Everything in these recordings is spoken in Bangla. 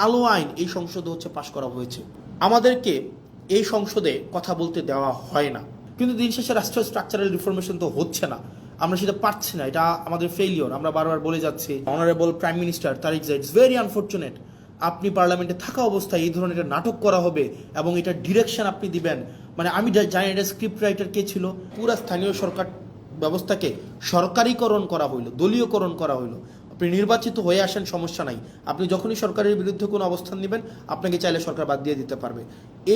কালো আইন এই সংসদে পাশ করা হয়েছে। আমাদেরকে এই সংসদে কথা বলতে দেওয়া হয় না, কিন্তু দিন শেষে রাষ্ট্র স্ট্রাকচারাল রিফরমেশন তো হচ্ছে না, আমরা সেটা পারছি না, এটা আমাদের ফেইলিওর। আমরা বারবার বলে যাচ্ছি। Honourable prime minister Tariq Zia, it's very unfortunate আপনি পার্লামেন্টে থাকা অবস্থায় এই ধরনের নাটক করা হবে এবং এটা ডিরেকশন আপনি দিবেন। মানে আমি জানি এটা স্ক্রিপ্ট রাইটার কে ছিল। পুরা স্থানীয় সরকার ব্যবস্থাকে সরকারিকরণ করা হইলো, দলীয়করণ করা হইলো। আপনি নির্বাচিত হয়ে আসেন, সমস্যা নাই, আপনি যখনই সরকারের বিরুদ্ধে কোনো অবস্থান নেবেন আপনাকে চাইলে সরকার বাদ দিয়ে দিতে পারবে।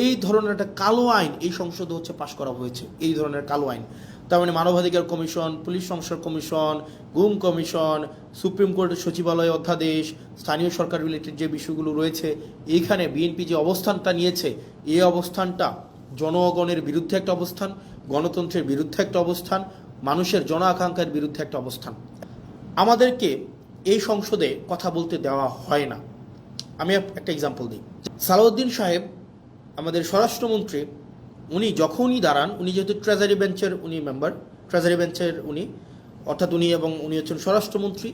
এই ধরনের একটা কালো আইন এই সংসদে পাশ করা হয়েছে, এই ধরনের কালো আইন। তার মানে মানবাধিকার কমিশন, পুলিশ সংস্কার কমিশন, গুম কমিশন, সুপ্রিম কোর্টের সচিবালয় অধ্যাদেশ, স্থানীয় সরকার রিলেটেড যে বিষয়গুলো রয়েছে, এইখানে বিএনপি যে অবস্থানটা নিয়েছে, এই অবস্থানটা জনগণের বিরুদ্ধে একটা অবস্থান, গণতন্ত্রের বিরুদ্ধে একটা অবস্থান, মানুষের জন আকাঙ্ক্ষার বিরুদ্ধে একটা অবস্থান। আমাদেরকে এই সংসদে কথা বলতে দেওয়া হয় না। আমি একটা এক্সাম্পল দিই। সালাউদ্দিন সাহেব, আমাদের স্বরাষ্ট্রমন্ত্রী, উনি যখনই দাঁড়ান, উনি যেহেতু ট্রেজারি বেঞ্চের মেম্বার, ট্রেজারি বেঞ্চের অর্থাৎ উনি হচ্ছেন স্বরাষ্ট্রমন্ত্রী,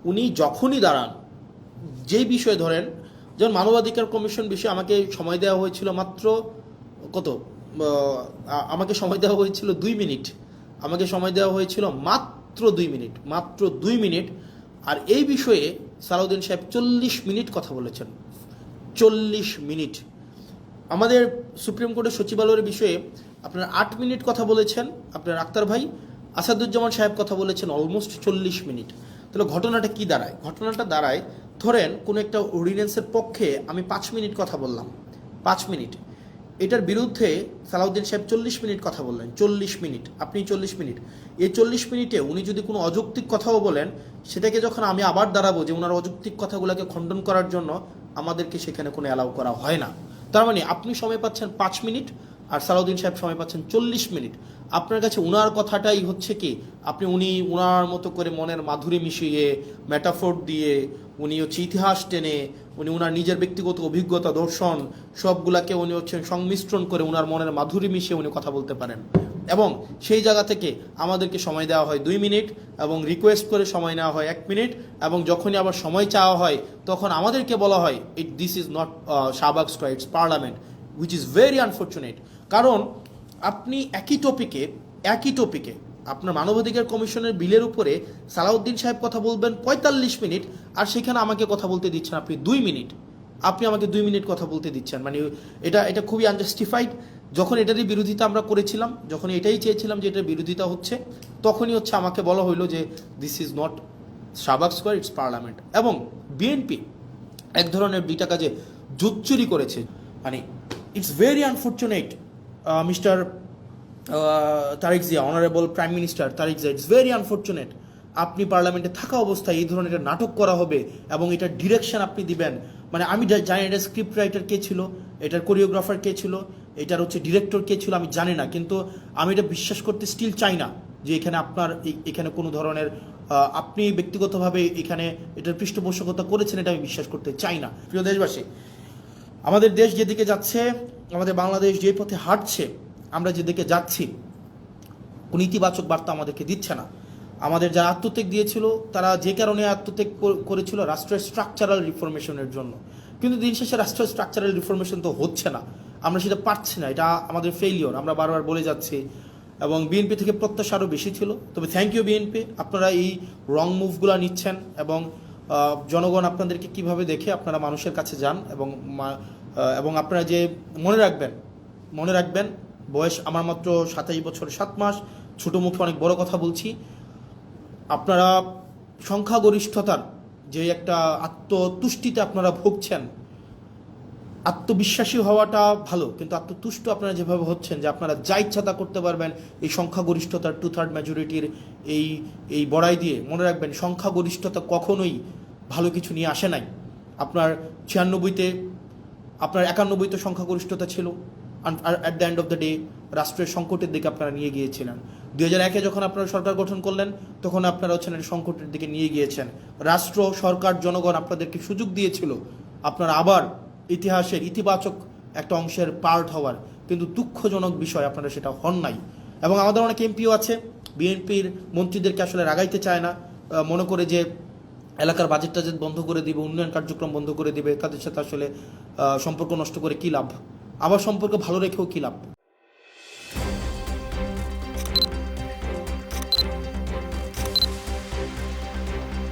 উনি যখনই দাঁড়ান যেই বিষয়ে ধরেন, যেমন মানবাধিকার কমিশন বিষয়ে আমাকে সময় দেওয়া হয়েছিল মাত্র আমাকে সময় দেওয়া হয়েছিল 2 মিনিট, আমাকে সময় দেওয়া হয়েছিল মাত্র 2 মিনিট, আর এই বিষয়ে সালাউদ্দিন সাহেব 40 মিনিট কথা বলেছেন। 40 মিনিট। আমাদের সুপ্রিম কোর্টের সচিবালয়ের বিষয়ে আপনার 8 মিনিট কথা বলেছেন আপনার আক্তার ভাই, আসাদুজ্জামান সাহেব কথা বলেছেন অলমোস্ট 40 মিনিট। তাহলে ঘটনাটা কি দাঁড়ায়? ঘটনাটা দাঁড়ায়, ধরেন কোনো একটা অর্ডিন্যান্সের পক্ষে আমি 5 মিনিট কথা বললাম, 5 মিনিট, এটার বিরুদ্ধে সালাউদ্দিন সাহেব 40 মিনিট কথা বললেন। 40 মিনিট, আপনি 40 মিনিট, এই 40 মিনিটে উনি যদি কোনো অযৌক্তিক কথাও বলেন, সেটাকে যখন আমি আবার দাঁড়াবো যে ওনার অযৌক্তিক কথাগুলোকে খণ্ডন করার জন্য, আমাদেরকে সেখানে কোনো অ্যালাউ করা হয় না। তার মানে আপনি সময় পাচ্ছেন 5 মিনিট আর সালাউদ্দিন সাহেব সময় পাচ্ছেন 40 মিনিট। আপনার কাছে উনার কথাটাই কি উনি উনার মতো করে মনের মাধুরী মিশিয়ে, মেটাফোর দিয়ে, উনি ইতিহাস টেনে, উনি উনার নিজের ব্যক্তিগত অভিজ্ঞতা, দর্শন সবগুলাকে উনি সংমিশ্রণ করে উনার মনের মাধুরী মিশিয়ে উনি কথা বলতে পারেন। এবং সেই জায়গা থেকে আমাদেরকে সময় দেওয়া হয় 2 মিনিট এবং রিকোয়েস্ট করে সময় নেওয়া হয় 1 মিনিট, এবং যখনই আবার সময় চাওয়া হয় তখন আমাদেরকে বলা হয় this is not Shahbag square, it's parliament, which is very unfortunate. কারণ আপনি একই টপিকে আপনার মানবাধিকার কমিশনের বিলের উপরে সালাউদ্দিন সাহেব কথা বলবেন 45 মিনিট, আর সেখানে আমাকে কথা বলতে দিচ্ছেন আপনি 2 মিনিট। আপনি আমাকে 2 মিনিট কথা বলতে দিচ্ছেন, মানে এটা খুবই আনজাস্টিফাইড। যখন এটারই বিরোধিতা আমরা করেছিলাম, যখন এটাই চেয়েছিলাম যে এটার বিরোধিতা হচ্ছে, তখনই আমাকে বলা হইলো যে this is not Shahbag square, it's parliament. এবং বিএনপি এক ধরনের 2টা কাজে জুচ্চুরি করেছে। মানে it's very unfortunate mister Tariq Zia, honourable prime minister Tariq Zia, it's very unfortunate আপনি পার্লামেন্টে থাকা অবস্থায় এই ধরনের একটা নাটক করা হবে এবং এটা ডিরেকশন আপনি দিবেন। মানে আমি জানি এটা স্ক্রিপ্ট রাইটার কে ছিল, এটার কোরিওগ্রাফার কে ছিল, এটার ডিরেক্টর কে ছিল, আমি জানি না, কিন্তু আমি এটা বিশ্বাস করতে স্টিল চাই না যে এখানে আপনার এখানে কোনো ধরনের আপনি ব্যক্তিগতভাবে এখানে এটার পৃষ্ঠপোষকতা করেছেন, এটা আমি বিশ্বাস করতে চাই না। প্রিয় দেশবাসী, আমাদের দেশ যেদিকে যাচ্ছে, আমাদের বাংলাদেশ যে পথে হাঁটছে, আমরা যেদিকে যাচ্ছি, কোনো ইতিবাচক বার্তা আমাদেরকে দিচ্ছে না। আমাদের যারা আত্মত্যাগ দিয়েছিল, তারা যে কারণে আত্মত্যাগ করেছিল, রাষ্ট্রের স্ট্রাকচারাল রিফরমেশনের জন্য, কিন্তু দিন শেষে রাষ্ট্রের স্ট্রাকচারাল রিফরমেশন তো হচ্ছে না, আমরা সেটা পারছি না, এটা আমাদের ফেইলিওর। আমরা বারবার বলে যাচ্ছি, এবং বিএনপি থেকে প্রত্যাশা আরও বেশি ছিল। তবে থ্যাংক ইউ বিএনপি, আপনারা এই রং মুভগুলো নিচ্ছেন, এবং জনগণ আপনাদেরকে কিভাবে দেখে আপনারা মানুষের কাছে যান, এবং আপনারা যে মনে রাখবেন বয়স আমার মাত্র 27 বছর 7 মাস, ছোটো মুখে অনেক বড় কথা বলছি। আপনারা সংখ্যাগরিষ্ঠতার যে একটা আত্মতুষ্টিতে আপনারা ভুগছেন, আত্মবিশ্বাসী হওয়াটা ভালো, কিন্তু আত্মতুষ্ট আপনারা যেভাবে হচ্ছেন যে আপনারা যা ইচ্ছা তা করতে পারবেন এই সংখ্যাগরিষ্ঠতার 2/3 মেজরিটির এই বড়াই দিয়ে, মনে রাখবেন সংখ্যাগরিষ্ঠতা কখনোই ভালো কিছু নিয়ে আসে নাই। আপনার 96-তে, আপনার 91-তে সংখ্যাগরিষ্ঠতা ছিল, আর at the end of the day রাষ্ট্রের সংকটের দিকে আপনারা নিয়ে গিয়েছিলেন। 2001-এ যখন আপনারা সরকার গঠন করলেন, তখন আপনারা সংকটের দিকে নিয়ে গিয়েছেন। রাষ্ট্র, সরকার, জনগণ আপনাদেরকে সুযোগ দিয়েছিল আপনারা আবার ইতিহাসের ইতিবাচক একটা অংশের পার্ট হওয়ার, কিন্তু দুঃখজনক বিষয় আপনারা সেটা হন নাই। এবং আমাদের অনেক এমপিও আছে, বিএনপির মন্ত্রীদেরকে আসলে রাগাইতে চায় না, মনে করে যে এলাকার বাজেট টাজেট বন্ধ করে দিবে, উন্নয়ন কার্যক্রম বন্ধ করে দিবে, তাদের সাথে আসলে সম্পর্ক নষ্ট করে কী লাভ? আবার সম্পর্ক ভালো রেখেও কী লাভ?